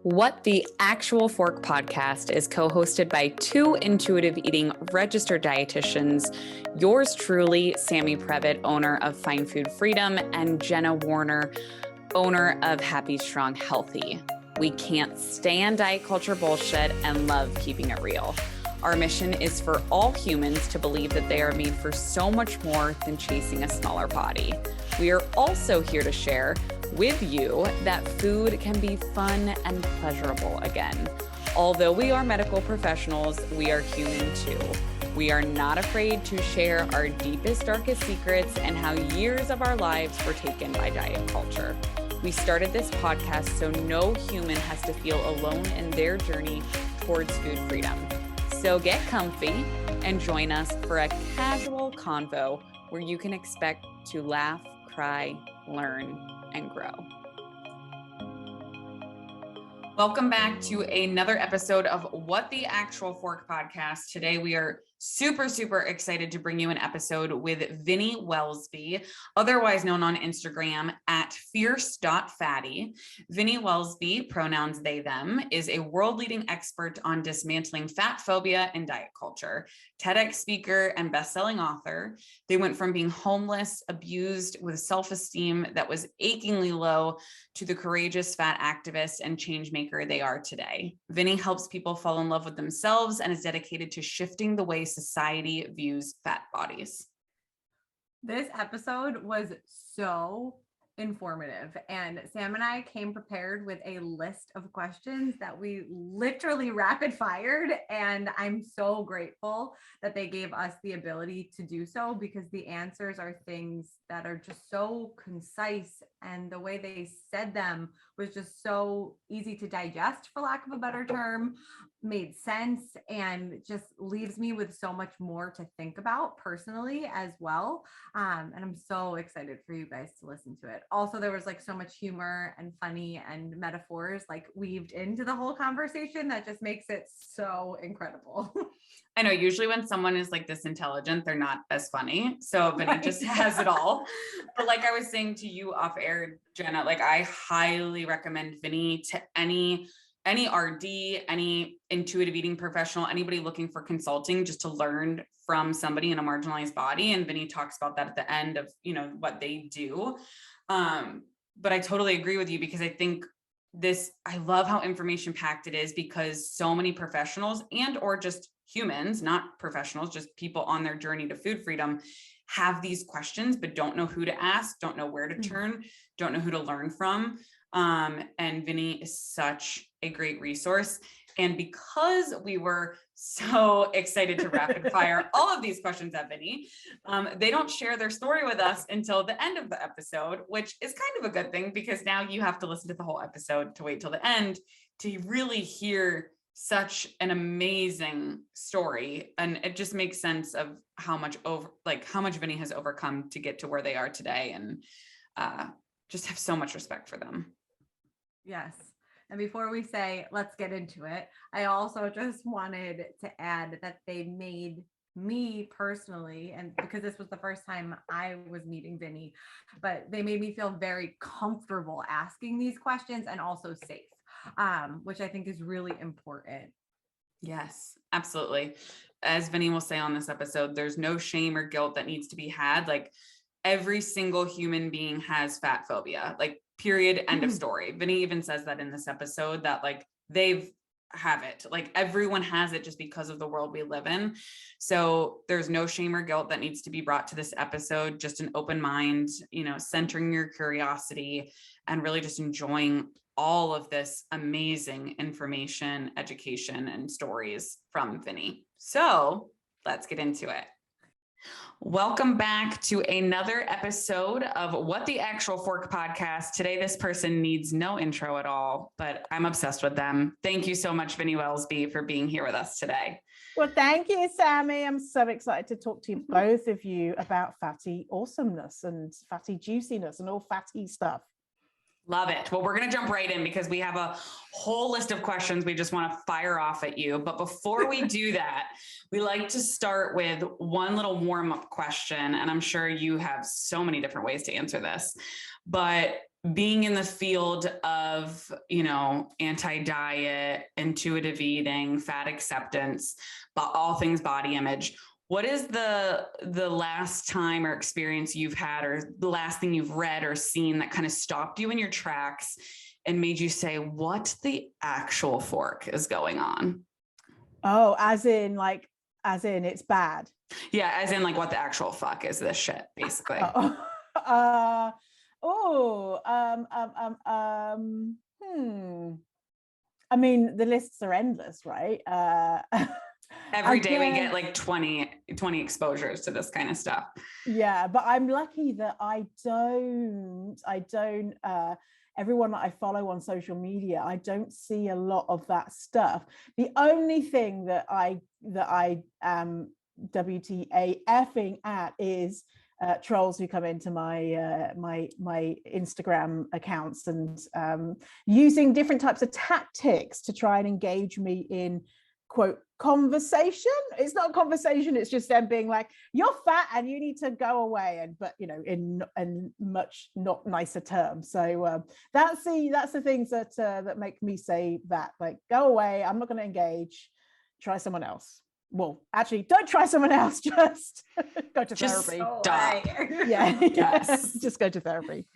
What the Actual Fork podcast is co-hosted by two intuitive eating registered dietitians, yours truly, Sammy Previtt, owner of Fine Food Freedom, and Jenna Warner, owner of Happy, Strong, Healthy. We can't stand diet culture bullshit and love keeping it real. Our mission is for all humans to believe that they are made for so much more than chasing a smaller body. We are also here to share with you that food can be fun and pleasurable again. Although we are medical professionals, we are human too. We are not afraid to share our deepest, darkest secrets and how years of our lives were taken by diet culture. We started this podcast so no human has to feel alone in their journey towards food freedom. So get comfy and join us for a casual convo where you can expect to laugh, cry, learn, and grow. Welcome back to another episode of What the Actual Fork podcast. Today we are super excited to bring you an episode with Vinny Welsby, otherwise known on Instagram at fierce.fatty. Vinny Welsby, pronouns they, them, is a world-leading expert on dismantling fat phobia and diet culture, TEDx speaker and best-selling author. They went from being homeless, abused, with self-esteem that was achingly low, to the courageous fat activist and change maker they are today. Vinny helps people fall in love with themselves and is dedicated to shifting the way society views fat bodies. This episode was so informative, and Sam and I came prepared with a list of questions that we literally rapid fired, and I'm so grateful that they gave us the ability to do so, because the answers are things that are just so concise, and the way they said them was just so easy to digest, for lack of a better term, made sense, and just leaves me with so much more to think about personally as well. And I'm so excited for you guys to listen to it. Also, there was like so much humor and funny and metaphors like weaved into the whole conversation that just makes it so incredible. I know usually when someone is like this intelligent, they're not as funny. So Vinny just has it all. But like I was saying to you off air, Jenna, like I highly recommend Vinny to any RD, any intuitive eating professional, anybody looking for consulting just to learn from somebody in a marginalized body. And Vinny talks about that at the end of, what they do. But I totally agree with you, because I think I love how information packed it is, because so many professionals and or just humans, not professionals, just people on their journey to food freedom, have these questions, but don't know who to ask, don't know where to turn, don't know who to learn from. And Vinny is such a great resource. And because we were so excited to rapid fire all of these questions at Vinny, they don't share their story with us until the end of the episode, which is kind of a good thing, because now you have to listen to the whole episode to wait till the end to really hear such an amazing story. And it just makes sense of how much Vinny has overcome to get to where they are today, and just have so much respect for them. Yes. And before we say, let's get into it, I also just wanted to add that they made me personally, and because this was the first time I was meeting Vinny, but they made me feel very comfortable asking these questions, and also safe, which I think is really important. Yes, absolutely. As Vinny will say on this episode, there's no shame or guilt that needs to be had. Like every single human being has fat phobia, like period, end of story. Vinny even says that in this episode, that like have it, like everyone has it just because of the world we live in. So there's no shame or guilt that needs to be brought to this episode, just an open mind, centering your curiosity and really just enjoying all of this amazing information, education, and stories from Vinny. So let's get into it. Welcome back to another episode of What the Actual Fork podcast. Today, this person needs no intro at all, but I'm obsessed with them. Thank you so much, Vinny Welsby, for being here with us today. Well, thank you, Sammy. I'm so excited to talk to you, both of you, about fatty awesomeness and fatty juiciness and all fatty stuff. Love it. Well, we're going to jump right in, because we have a whole list of questions we just want to fire off at you. But before we do that, we like to start with one little warm-up question. And I'm sure you have so many different ways to answer this. But being in the field of, anti-diet, intuitive eating, fat acceptance, but all things body image, what is the last time or experience you've had, or the last thing you've read or seen that kind of stopped you in your tracks and made you say, what the actual fork is going on? Oh, as in it's bad. Yeah, as in like, what the actual fuck is this shit, basically? I mean, the lists are endless, right? Every day we get like 20 exposures to this kind of stuff. Yeah, but I'm lucky that I don't everyone that I follow on social media, I don't see a lot of that stuff. The only thing that I am WTAFing at is trolls who come into my my Instagram accounts and using different types of tactics to try and engage me in quote conversation. It's not a conversation, it's just them being like, you're fat and you need to go away, and but in much not nicer terms. So that's the things that make me say that, like, go away, I'm not going to engage, try someone else. Well, actually, don't try someone else, just go to therapy. Stop. Yeah. Yes. Just go to therapy.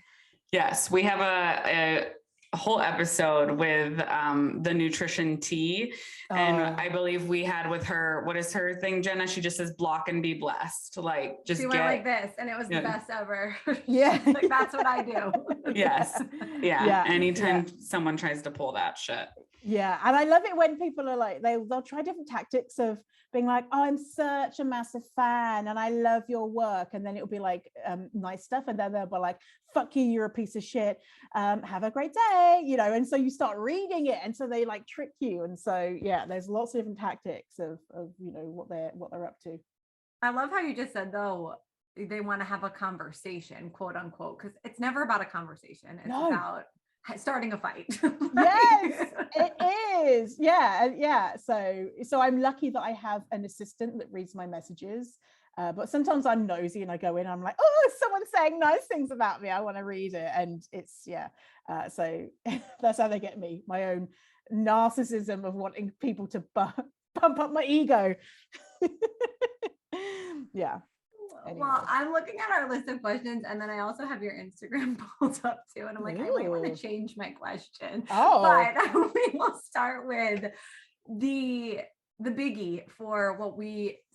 Yes, we have a whole episode with the nutrition tea, and I believe we had with her, what is her thing, Jenna? She just says block and be blessed. Like, just she went like this, and it was the best ever. Yeah. Like, that's what I do. Yes. Yeah. Anytime someone tries to pull that shit. Yeah, and I love it when people are like, they'll try different tactics of being like, oh, I'm such a massive fan and I love your work, and then it'll be like nice stuff, and then they'll be like, fuck you, you're a piece of shit, have a great day, and so you start reading it, and so they like trick you, and so yeah, there's lots of different tactics of what they're up to. I love how you just said, though, they want to have a conversation, quote unquote, because it's never about a conversation. It's about starting a fight. Yes, it is. Yeah. So I'm lucky that I have an assistant that reads my messages, but sometimes I'm nosy and I go in, I'm like, oh, someone's saying nice things about me, I want to read it, and it's so that's how they get me, my own narcissism of wanting people to pump up my ego. Yeah. Anyway. Well, I'm looking at our list of questions, and then I also have your Instagram pulled up too, and I'm like, I might want to change my question. But we will start with the biggie for what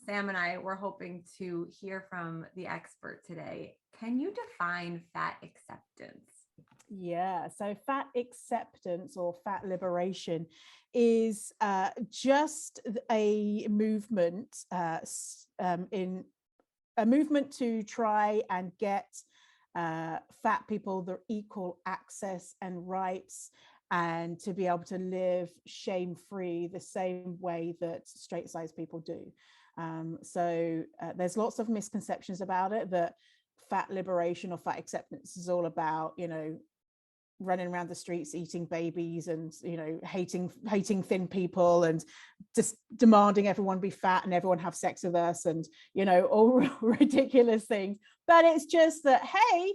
Sam and I were hoping to hear from the expert today. Can you define fat acceptance? Yeah, so fat acceptance or fat liberation is just a movement a movement to try and get fat people the equal access and rights, and to be able to live shame-free the same way that straight size people do. So there's lots of misconceptions about it, that fat liberation or fat acceptance is all about, running around the streets eating babies and hating thin people and just demanding everyone be fat and everyone have sex with us and all ridiculous things. But it's just that, hey,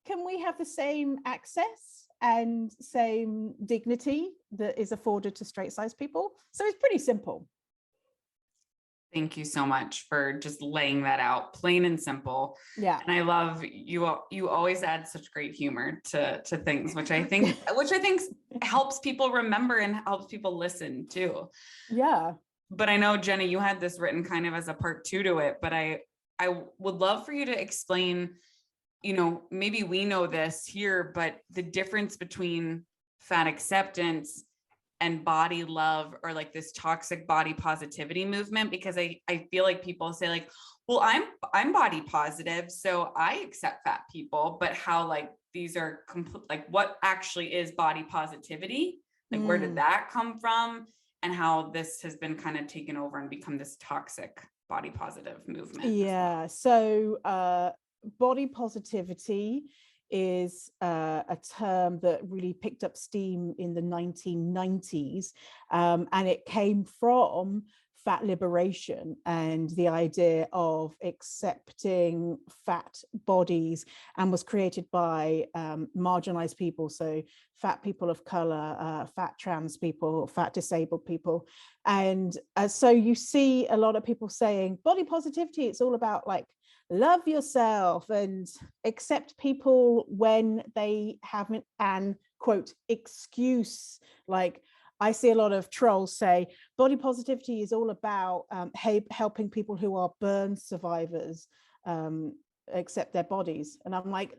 can we have the same access and same dignity that is afforded to straight size people? So it's pretty simple. Thank you so much for just laying that out, plain and simple. Yeah. And I love you always add such great humor to things, which I think helps people remember and helps people listen too. Yeah. But I know, Jenna, you had this written kind of as a part 2 to it, but I would love for you to explain, maybe we know this here, but the difference between fat acceptance and body love, or like this toxic body positivity movement, because I feel like people say like, well, I'm body positive, so I accept fat people, but how like these are complete, like what actually is body positivity? Like where did that come from? And how this has been kind of taken over and become this toxic body positive movement. Yeah. So body positivity is a term that really picked up steam in the 1990s, and it came from fat liberation and the idea of accepting fat bodies, and was created by marginalized people, so fat people of color, fat trans people, fat disabled people. And so you see a lot of people saying body positivity, it's all about like love yourself and accept people when they haven't an quote excuse. Like I see a lot of trolls say body positivity is all about helping people who are burn survivors accept their bodies. And I'm like,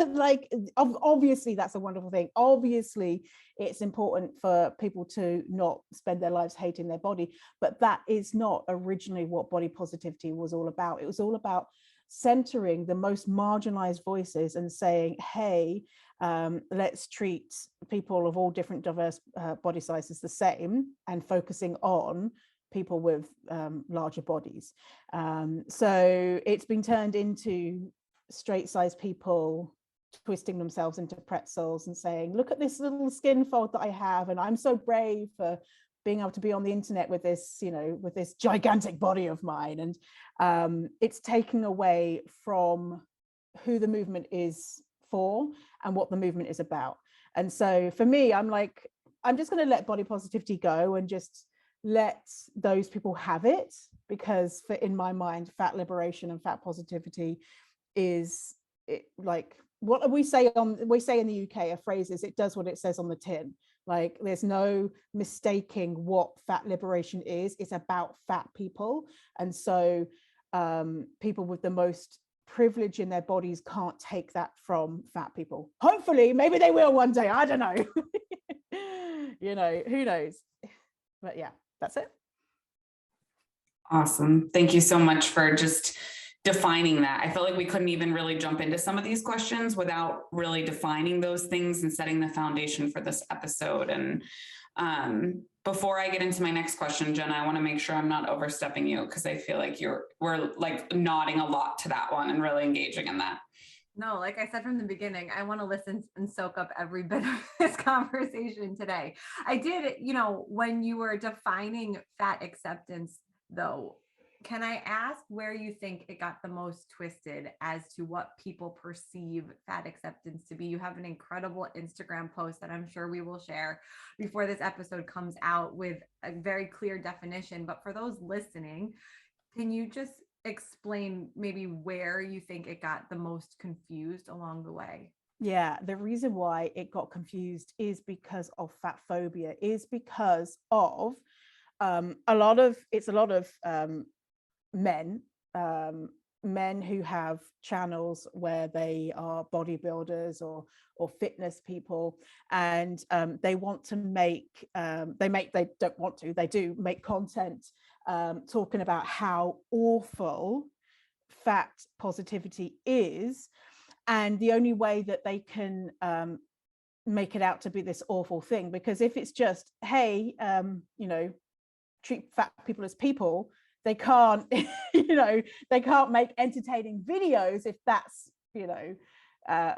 like, obviously that's a wonderful thing. Obviously it's important for people to not spend their lives hating their body, but that is not originally what body positivity was all about. It was all about centering the most marginalized voices and saying, hey, let's treat people of all different diverse body sizes the same, and focusing on people with larger bodies. So it's been turned into straight sized people twisting themselves into pretzels and saying, look at this little skin fold that I have, and I'm so brave for being able to be on the internet with this, you know, with this gigantic body of mine. And it's taking away from who the movement is for and what the movement is about. And so for me, I'm like, I'm just going to let body positivity go and just let those people have it, because for, in my mind, fat liberation and fat positivity is like what we say in the UK, a phrase is, it does what it says on the tin. Like there's no mistaking what fat liberation is. It's about fat people. And so people with the most privilege in their bodies can't take that from fat people. Hopefully, maybe they will one day. I don't know. You know, who knows? But yeah, that's it. Awesome. Thank you so much for just defining that. I felt like we couldn't even really jump into some of these questions without really defining those things and setting the foundation for this episode. And before I get into my next question, Jenna, I want to make sure I'm not overstepping you, because I feel like we're like nodding a lot to that one and really engaging in that. No, like I said from the beginning, I want to listen and soak up every bit of this conversation today. I did, you know, when you were defining fat acceptance, though, can I ask where you think it got the most twisted as to what people perceive fat acceptance to be? You have an incredible Instagram post that I'm sure we will share before this episode comes out with a very clear definition. But for those listening, can you just explain maybe where you think it got the most confused along the way? Yeah, the reason why it got confused is because of fat phobia, is because of a lot of men who have channels where they are bodybuilders or fitness people, and they do make content talking about how awful fat positivity is, and the only way that they can make it out to be this awful thing, because if it's just, hey, you know, treat fat people as people, they can't, you know, they can't make entertaining videos if that's, you know,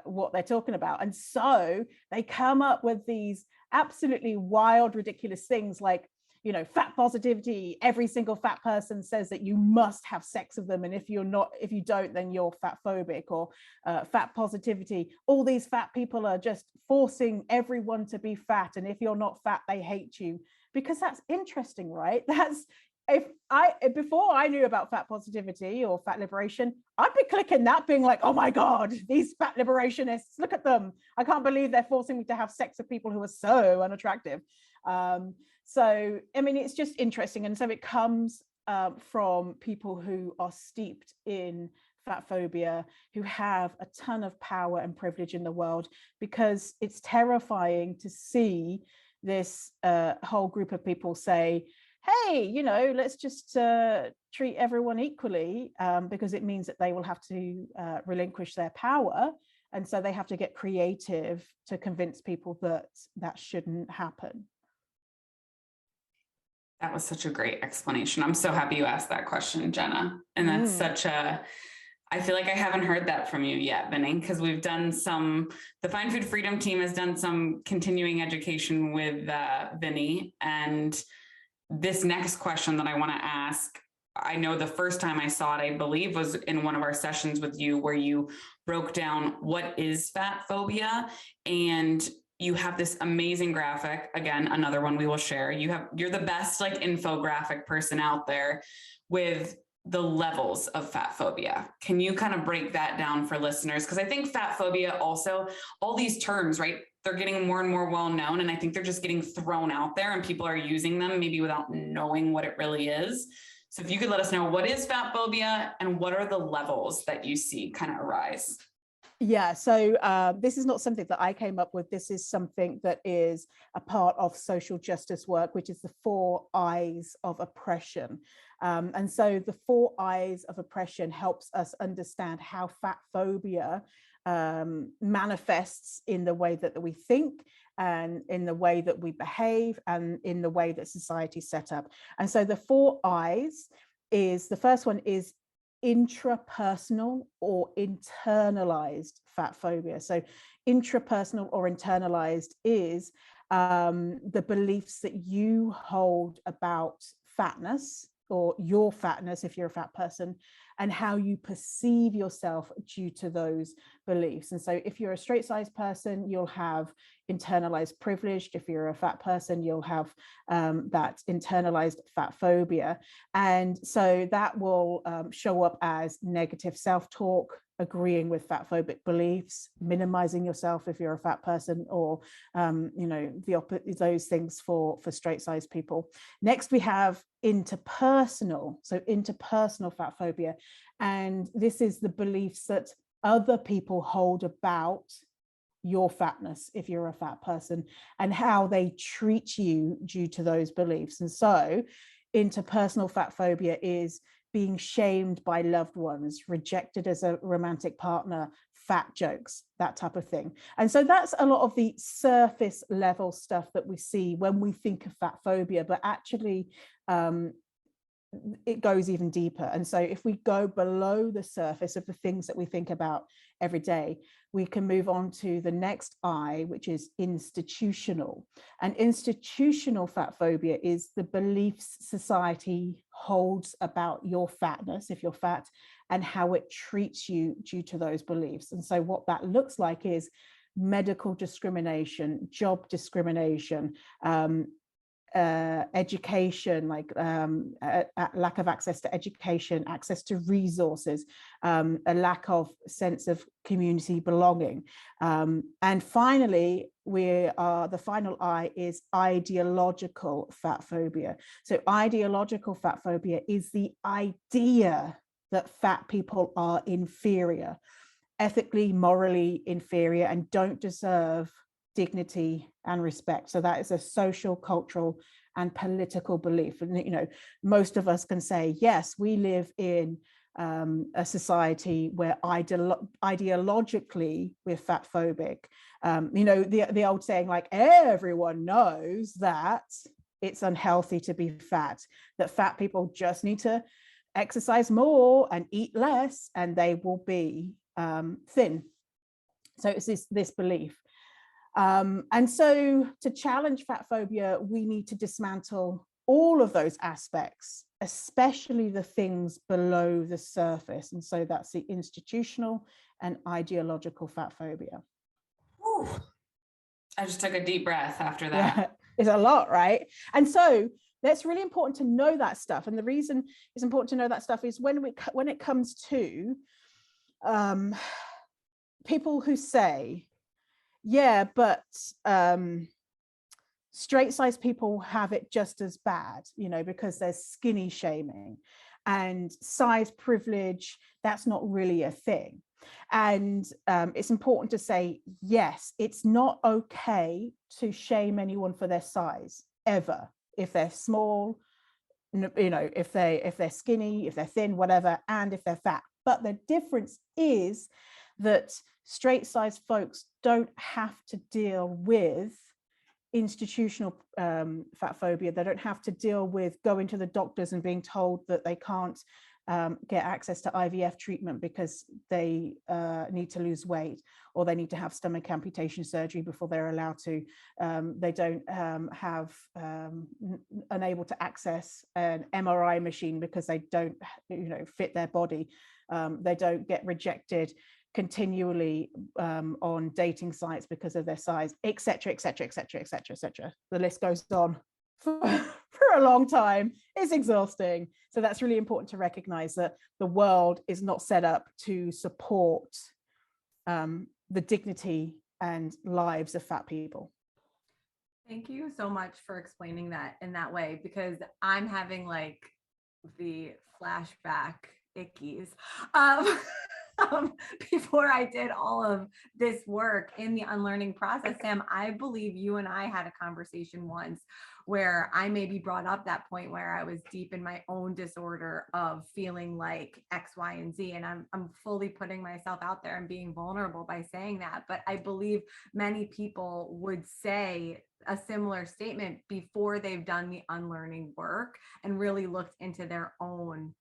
what they're talking about. And so they come up with these absolutely wild, ridiculous things like, you know, fat positivity, every single fat person says that you must have sex with them, and if you don't, then you're fat phobic. Or fat positivity, all these fat people are just forcing everyone to be fat, and if you're not fat, they hate you. Because that's interesting, right? That's, before I knew about fat positivity or fat liberation, I'd be clicking that, being like, oh my God, these fat liberationists, look at them. I can't believe they're forcing me to have sex with people who are so unattractive. So, I mean, it's just interesting. And so it comes from people who are steeped in fat phobia, who have a ton of power and privilege in the world, because it's terrifying to see this whole group of people say, hey, you know, let's just treat everyone equally, because it means that they will have to relinquish their power. And so they have to get creative to convince people that that shouldn't happen. That was such a great explanation. I'm so happy you asked that question, Jenna. And that's I feel like I haven't heard that from you yet, Vinny, because we've done the Find Food Freedom team has done some continuing education with Vinny. And this next question that I want to ask, I know the first time I saw it, I believe, was in one of our sessions with you where you broke down what is fat phobia, and you have this amazing graphic. Again, another one we will share. You're the best like infographic person out there with the levels of fat phobia. Can you kind of break that down for listeners? Because I think fat phobia also, all these terms, right? They're getting more and more well known, and I think they're just getting thrown out there and people are using them maybe without knowing what it really is. So if you could let us know, what is fat phobia and what are the levels that you see kind of arise? Yeah, so this is not something that I came up with. This is something that is a part of social justice work, which is the 4 I's of oppression. And so the 4 I's of oppression helps us understand how fat phobia manifests in the way that we think, and in the way that we behave, and in the way that society set up. And so the 4 I's is, the first one is intrapersonal or internalized fat phobia. So intrapersonal or internalized is the beliefs that you hold about fatness, or your fatness if you're a fat person, and how you perceive yourself due to those beliefs. And so if you're a straight sized person, you'll have internalized privilege. If you're a fat person, you'll have that internalized fat phobia. And so that will show up as negative self-talk, agreeing with fat phobic beliefs, minimizing yourself if you're a fat person, or those things for straight sized people. Next, we have interpersonal. So interpersonal fat phobia. And this is the beliefs that other people hold about your fatness if you're a fat person, and how they treat you due to those beliefs. And so interpersonal fat phobia is being shamed by loved ones, rejected as a romantic partner, fat jokes, that type of thing. And so that's a lot of the surface level stuff that we see when we think of fat phobia, but actually it goes even deeper. And so if we go below the surface of the things that we think about every day, we can move on to the next I, which is institutional. And institutional fat phobia is the beliefs society holds about your fatness, if you're fat, and how it treats you due to those beliefs. And so what that looks like is medical discrimination, job discrimination, education, like lack of access to education, access to resources, a lack of sense of community belonging. And finally, the final I is ideological fat phobia. So ideological fat phobia is the idea that fat people are inferior, ethically, morally inferior, and don't deserve dignity and respect. So that is a social, cultural, and political belief. And most of us can say, yes, we live in a society where ideologically we're fat phobic. The old saying, like, everyone knows that it's unhealthy to be fat, that fat people just need to exercise more and eat less and they will be thin. So it's this belief. And so to challenge fat phobia, we need to dismantle all of those aspects, especially the things below the surface. And so that's the institutional and ideological fat phobia. Ooh. I just took a deep breath after that. Yeah, it's a lot, right? And so that's really important to know that stuff. And the reason it's important to know that stuff is when it comes to people who say, yeah, but straight sized people have it just as bad, because there's skinny shaming and size privilege. That's not really a thing. And it's important to say, yes, it's not okay to shame anyone for their size ever. If they're small, if they're skinny, if they're thin, whatever, and if they're fat. But the difference is that straight sized folks don't have to deal with institutional fat phobia. They don't have to deal with going to the doctors and being told that they can't get access to IVF treatment because they need to lose weight, or they need to have stomach amputation surgery before they're allowed to. They don't unable to access an MRI machine because they don't, fit their body. They don't get rejected continually on dating sites because of their size, etc., etc., etc., etc., etc. The list goes on for a long time. It's exhausting. So that's really important to recognize that the world is not set up to support the dignity and lives of fat people. Thank you so much for explaining that in that way, because I'm having like the flashback ickies before I did all of this work in the unlearning process. Sam, I believe you and I had a conversation once where I maybe brought up that point where I was deep in my own disorder of feeling like X, Y, and Z. And I'm fully putting myself out there and being vulnerable by saying that. But I believe many people would say a similar statement before they've done the unlearning work and really looked into their own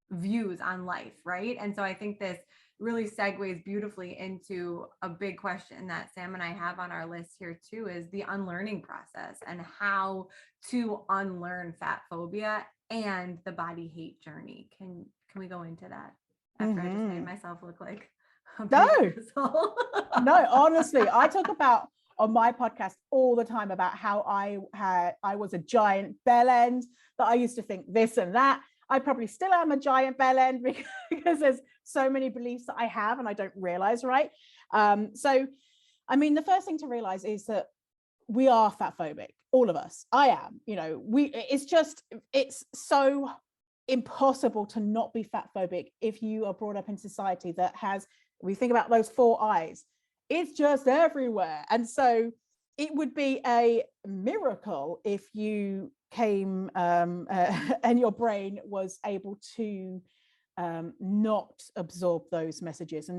views on life, right? And so I think this really segues beautifully into a big question that Sam and I have on our list here too, is the unlearning process and how to unlearn fat phobia and the body hate journey. Can we go into that after I just made myself look like a big asshole? No, honestly, I talk about on my podcast all the time about how I was a giant bell end, that I used to think this and that. I probably still am a giant bell end because there's so many beliefs that I have and I don't realize, right? So, I mean, the first thing to realize is that we are fat phobic, all of us. I am, it's so impossible to not be fat phobic if you are brought up in society that has, we think about those 4 eyes, it's just everywhere. And so it would be a miracle if you came and your brain was able to not absorb those messages.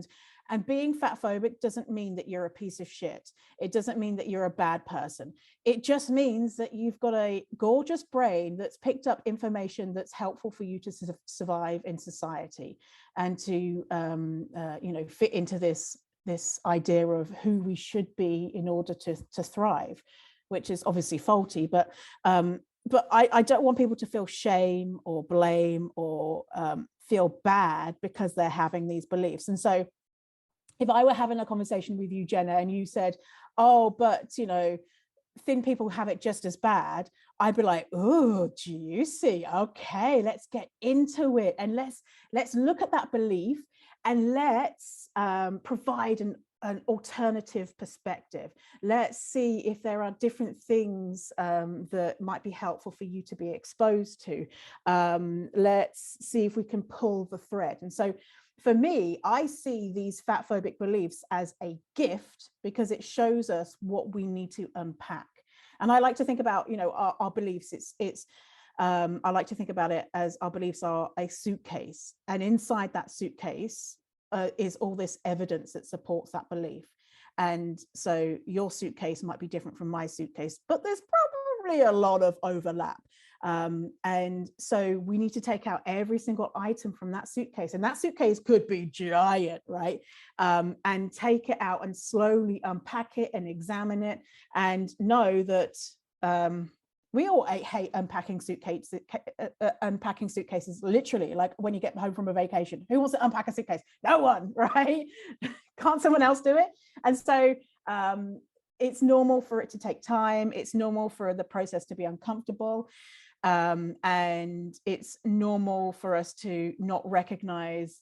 And being fat phobic doesn't mean that you're a piece of shit. It doesn't mean that you're a bad person. It just means that you've got a gorgeous brain that's picked up information that's helpful for you to survive in society and to fit into this idea of who we should be in order to thrive, which is obviously faulty. But I don't want people to feel shame or blame or feel bad because they're having these beliefs. And so if I were having a conversation with you, Jenna, and you said, oh, but, thin people have it just as bad, I'd be like, oh, juicy. Okay, let's get into it. And let's look at that belief and let's provide an alternative perspective. Let's see if there are different things that might be helpful for you to be exposed to. Let's see if we can pull the thread. And so for me, I see these fat phobic beliefs as a gift because it shows us what we need to unpack. And I like to think about, our beliefs. I like to think about it as our beliefs are a suitcase, and inside that suitcase is all this evidence that supports that belief. And so your suitcase might be different from my suitcase, but there's probably a lot of overlap. And so we need to take out every single item from that suitcase, and that suitcase could be giant, right? And take it out and slowly unpack it and examine it, and know that we all hate unpacking suitcases. Literally, like when you get home from a vacation, who wants to unpack a suitcase? No one, right? Can't someone else do it? And so it's normal for it to take time. It's normal for the process to be uncomfortable. And it's normal for us to not recognize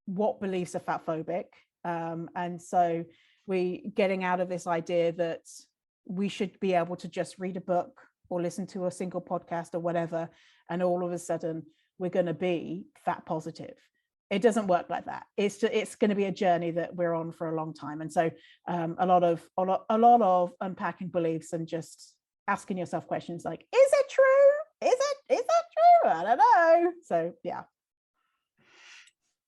what beliefs are fat phobic. And so we getting out of this idea that we should be able to just read a book or listen to a single podcast or whatever, and all of a sudden we're going to be fat positive. It doesn't work like that. It's going to be a journey that we're on for a long time. And so a lot of unpacking beliefs and just asking yourself questions like, is it true? Is that true? I don't know. So yeah.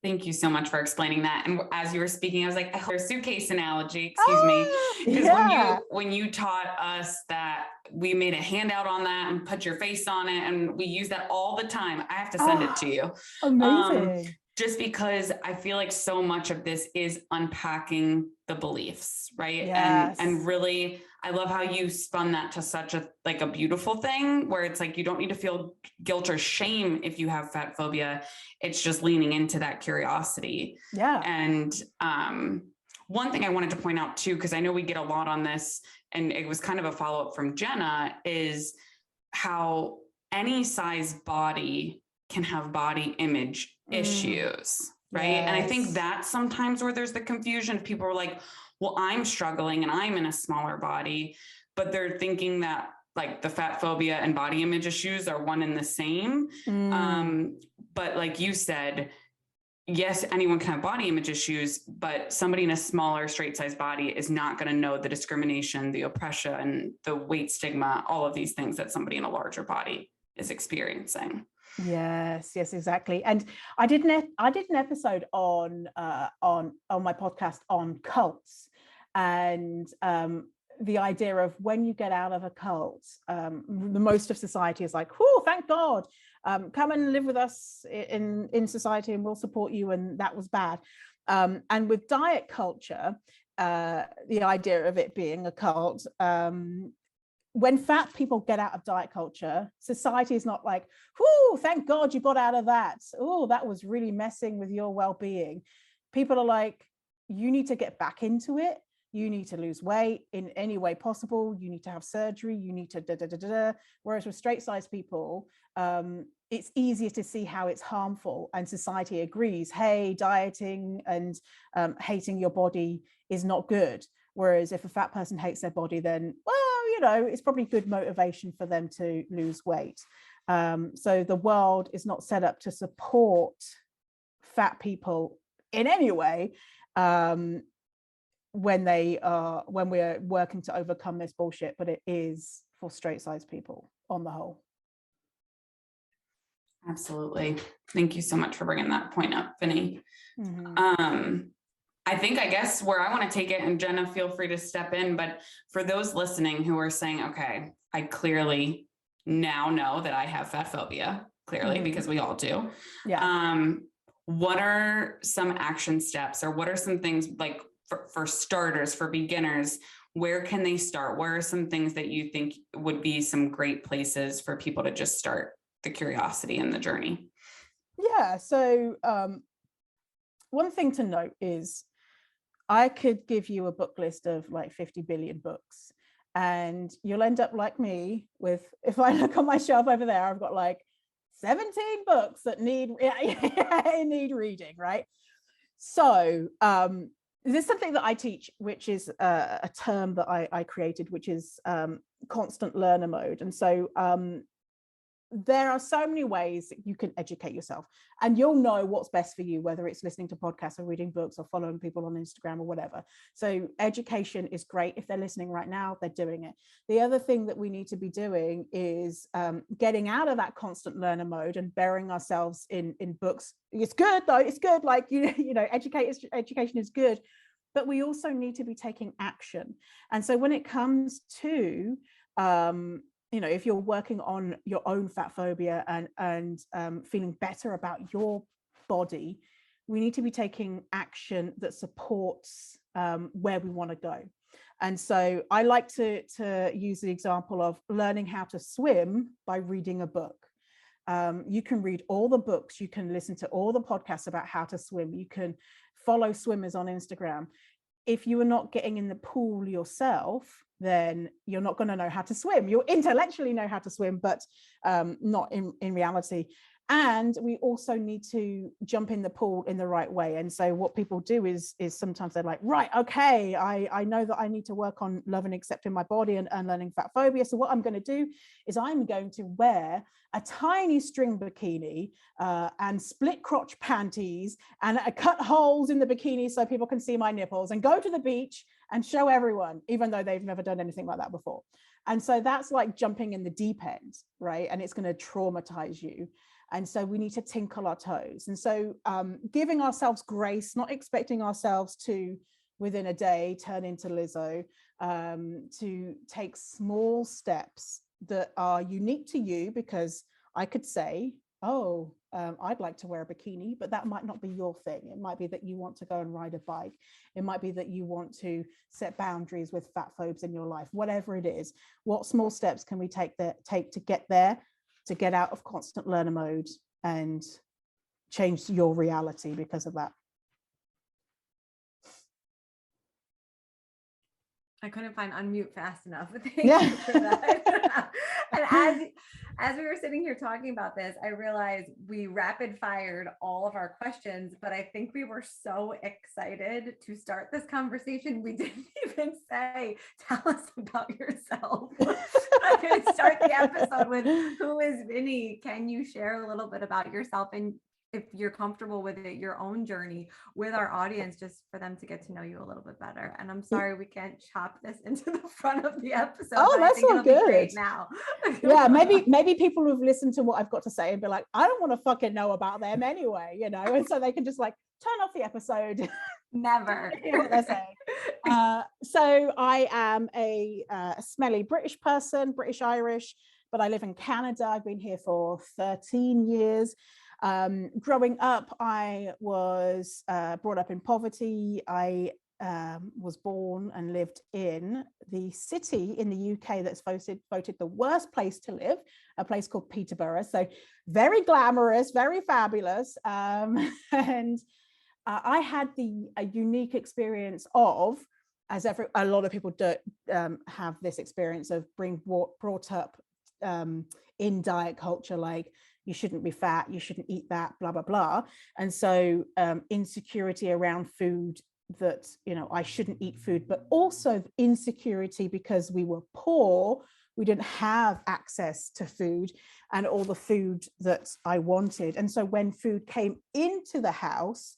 Thank you so much for explaining that. And as you were speaking, I was like, I heard a suitcase analogy, excuse me. Because when you taught us that, we made a handout on that and put your face on it, and we use that all the time. I have to send it to you. Amazing. Just because I feel like so much of this is unpacking the beliefs, right? Yes. And really, I love how you spun that to such a beautiful thing, where it's like, you don't need to feel guilt or shame if you have fat phobia. It's just leaning into that curiosity. Yeah. And one thing I wanted to point out too, because I know we get a lot on this, and it was kind of a follow-up from Jenna, is how any size body can have body image issues, right? Yes. And I think that's sometimes where there's the confusion. People are like, well, I'm struggling and I'm in a smaller body, but they're thinking that like the fat phobia and body image issues are one and the same. But like you said, yes, anyone can have body image issues, but somebody in a smaller straight size body is not going to know the discrimination, the oppression, the weight stigma, all of these things that somebody in a larger body is experiencing. Yes, exactly. And I did an episode on my podcast on cults, and the idea of when you get out of a cult, the most of society is like, "Oh, thank God, come and live with us in society, and we'll support you." And that was bad. And with diet culture, the idea of it being a cult. When fat people get out of diet culture, society is not like, "Whoo, thank God you got out of that. Oh, that was really messing with your well-being." People are like, you need to get back into it. You need to lose weight in any way possible. You need to have surgery. You need to da da da da. Whereas with straight-sized people, it's easier to see how it's harmful, and society agrees, hey, dieting and hating your body is not good. Whereas if a fat person hates their body, then, well, it's probably good motivation for them to lose weight. So the world is not set up to support fat people in any way when we're working to overcome this bullshit, but it is for straight size people on the whole. Absolutely. Thank you so much for bringing that point up, Vinny. I guess where I want to take it, and Jenna, feel free to step in, but for those listening who are saying, okay, I clearly now know that I have fat phobia, clearly, because we all do. Yeah. What are some action steps, or what are some things like for starters, for beginners, where can they start? Where are some things that you think would be some great places for people to just start the curiosity and the journey? Yeah. So one thing to note is, I could give you a book list of like 50 billion books, and you'll end up like me with, if I look on my shelf over there, I've got like 17 books that need reading, right? So there's something that I teach, which is a term that I created, which is constant learner mode. And so there are so many ways that you can educate yourself, and you'll know what's best for you, whether it's listening to podcasts or reading books or following people on Instagram or whatever. So education is great. If they're listening right now, they're doing it. The other thing that we need to be doing is getting out of that constant learner mode and burying ourselves in books. It's good though. It's good. Like, education is good, but we also need to be taking action. And so when it comes to if you're working on your own fat phobia and feeling better about your body, we need to be taking action that supports where we want to go. And so I like to use the example of learning how to swim by reading a book. You can read all the books, you can listen to all the podcasts about how to swim, you can follow swimmers on Instagram. If you are not getting in the pool yourself, then you're not going to know how to swim. You'll intellectually know how to swim, but not in reality. And we also need to jump in the pool in the right way. And so what people do is sometimes they're like, right, okay, I know that I need to work on loving and accepting my body and learning fat phobia. So what I'm going to do is I'm going to wear a tiny string bikini and split crotch panties and cut holes in the bikini so people can see my nipples, and go to the beach and show everyone, even though they've never done anything like that before. And so that's like jumping in the deep end, right? And it's going to traumatize you. And so we need to tinkle our toes. And so giving ourselves grace, not expecting ourselves to, within a day, turn into Lizzo, to take small steps that are unique to you, because I could say, oh, I'd like to wear a bikini, but that might not be your thing. It might be that you want to go and ride a bike. It might be that you want to set boundaries with fat phobes in your life, whatever it is. What small steps can we take to get there, to get out of constant learner mode and change your reality because of that? I couldn't find unmute fast enough. Thank you for that. And as we were sitting here talking about this, I realized we rapid fired all of our questions, but I think we were so excited to start this conversation, we didn't even say, tell us about yourself. I'm going to start the episode with, who is Vinny? Can you share a little bit about yourself, and if you're comfortable with it, your own journey with our audience, just for them to get to know you a little bit better? And I'm sorry we can't chop this into the front of the episode. Oh, but that's I think all it'll good. Be great now. Yeah, maybe people who've listened to what I've got to say and be like, I don't want to fucking know about them anyway, you know, and so they can just like turn off the episode. Never. Hear what they're saying. So I am a smelly British person, British Irish, but I live in Canada. I've been here for 13 years. Growing up, I was brought up in poverty. I was born and lived in the city in the UK that's voted the worst place to live, a place called Peterborough. So very glamorous, very fabulous. And I had a unique experience of, as a lot of people do have this experience of being brought up in diet culture, like, you shouldn't be fat, you shouldn't eat that, blah, blah, blah. And so insecurity around food, that, you know, I shouldn't eat food, but also insecurity because we were poor, we didn't have access to food and all the food that I wanted. And so when food came into the house,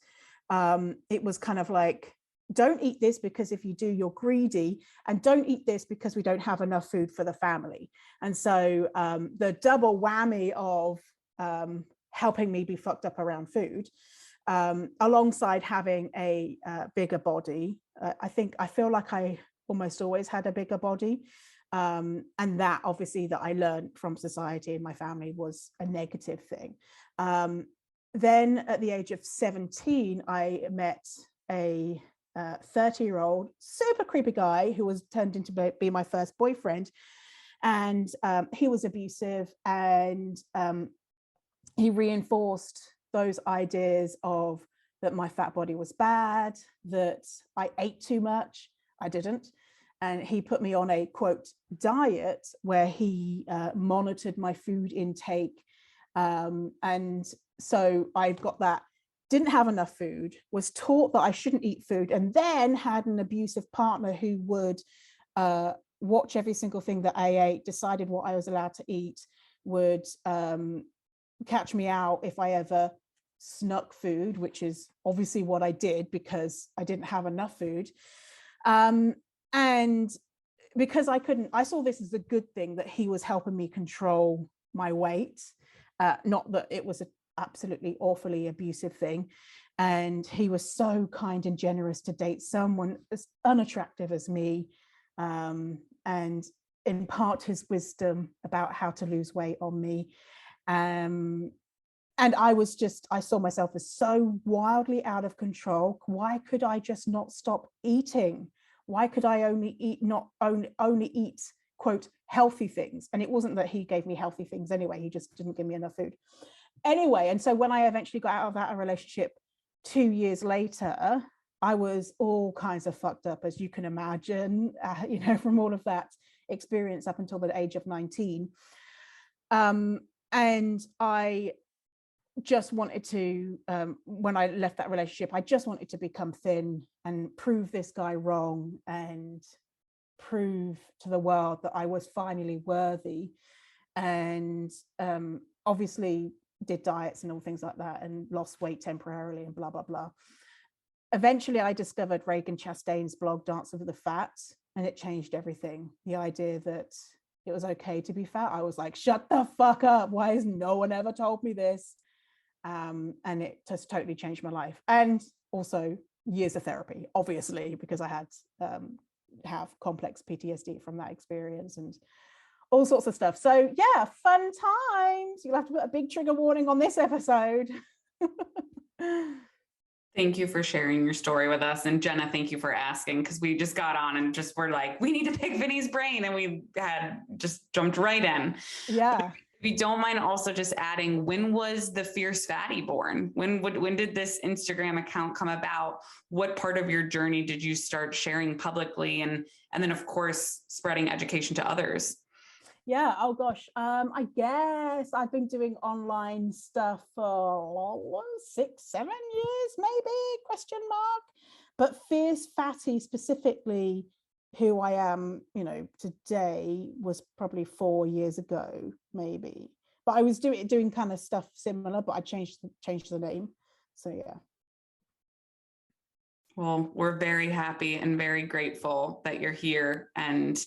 it was kind of like, don't eat this because if you do, you're greedy, and don't eat this because we don't have enough food for the family. And so the double whammy of helping me be fucked up around food, alongside having a bigger body. I feel like I almost always had a bigger body. And that obviously that I learned from society and my family was a negative thing. Then at the age of 17, I met a 30-year-old super creepy guy who was turned into be my first boyfriend. And he was abusive, and he reinforced those ideas of that my fat body was bad, that I ate too much. I didn't. And he put me on a, quote, diet where he monitored my food intake. And so I got that, didn't have enough food, was taught that I shouldn't eat food, and then had an abusive partner who would watch every single thing that I ate, decided what I was allowed to eat, would catch me out if I ever snuck food, which is obviously what I did because I didn't have enough food. And because I saw this as a good thing, that he was helping me control my weight, not that it was an absolutely awfully abusive thing. And he was so kind and generous to date someone as unattractive as me, and impart his wisdom about how to lose weight on me. And I saw myself as so wildly out of control. Why could I just not stop eating? Why could I only eat, quote, healthy things? And it wasn't that he gave me healthy things anyway, he just didn't give me enough food. Anyway, and so when I eventually got out of that relationship 2 years later, I was all kinds of fucked up, as you can imagine, you know, from all of that experience up until the age of 19. And I just wanted to, when I left that relationship, I just wanted to become thin and prove this guy wrong and prove to the world that I was finally worthy. And obviously did diets and all things like that and lost weight temporarily and blah, blah, blah. Eventually I discovered Reagan Chastain's blog, Dance of the Fat, and it changed everything. The idea that it was okay to be fat, I was like, shut the fuck up. Why has no one ever told me this? And it just totally changed my life. And also years of therapy, obviously, because I had have complex PTSD from that experience and all sorts of stuff. So yeah, fun times. You'll have to put a big trigger warning on this episode. Thank you for sharing your story with us. And Jenna, thank you for asking, because we just got on and just were like, we need to pick Vinny's brain. And we had just jumped right in. Yeah. If you don't mind also just adding, when was the Fierce Fatty born? When did this Instagram account come about? What part of your journey did you start sharing publicly? And then of course, spreading education to others? Yeah. Oh gosh. I guess I've been doing online stuff for 6-7 years, maybe, question mark. But Fierce Fatty specifically, who I am, today, was probably 4 years ago, maybe. But I was doing kind of stuff similar, but I changed the name. So yeah. Well, we're very happy and very grateful that you're here, and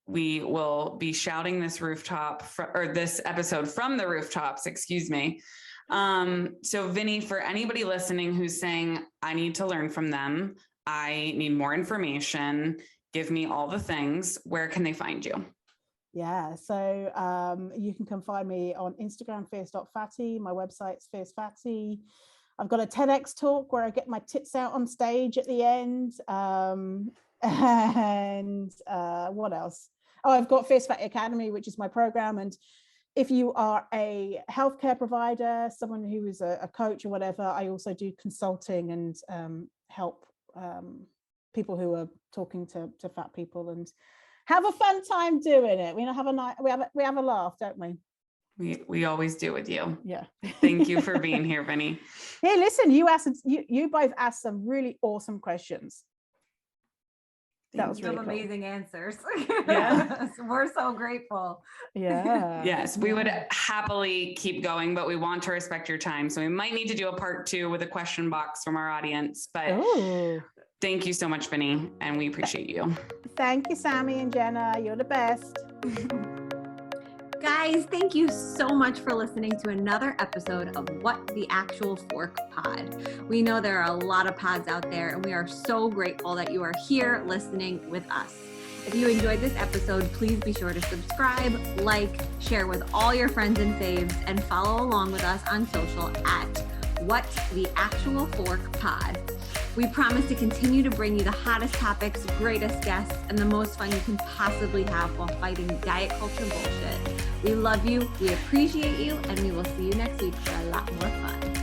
we will be shouting this this episode from the rooftops, excuse me. So Vinny, for anybody listening who's saying, I need to learn from them, I need more information, give me all the things, where can they find you? Yeah, so you can come find me on Instagram, fierce.fatty. My website's Fierce Fatty. I've got a TEDx talk where I get my tits out on stage at the end. And what else? Oh, I've got Fierce Fatty Academy, which is my program. And if you are a healthcare provider, someone who is a coach or whatever, I also do consulting and help people who are talking to fat people and have a fun time doing it. We have a laugh, don't we? We always do with you. Yeah. Thank you for being here, Vinny. Hey, listen, you both asked some really awesome questions. That was really some cool. Amazing answers. Yeah. We're so grateful. Yeah. Yes, we would happily keep going, but we want to respect your time. So we might need to do a part 2 with a question box from our audience. But thank you so much, Vinny, and we appreciate you. Thank you, Sammy and Jenna. You're the best. Guys, thank you so much for listening to another episode of What the Actual Fork Pod. We know there are a lot of pods out there, and we are so grateful that you are here listening with us. If you enjoyed this episode, please be sure to subscribe, like, share with all your friends and faves, and follow along with us on social at What the Actual Fork Pod. We promise to continue to bring you the hottest topics, greatest guests, and the most fun you can possibly have while fighting diet culture bullshit. We love you, we appreciate you, and we will see you next week for a lot more fun.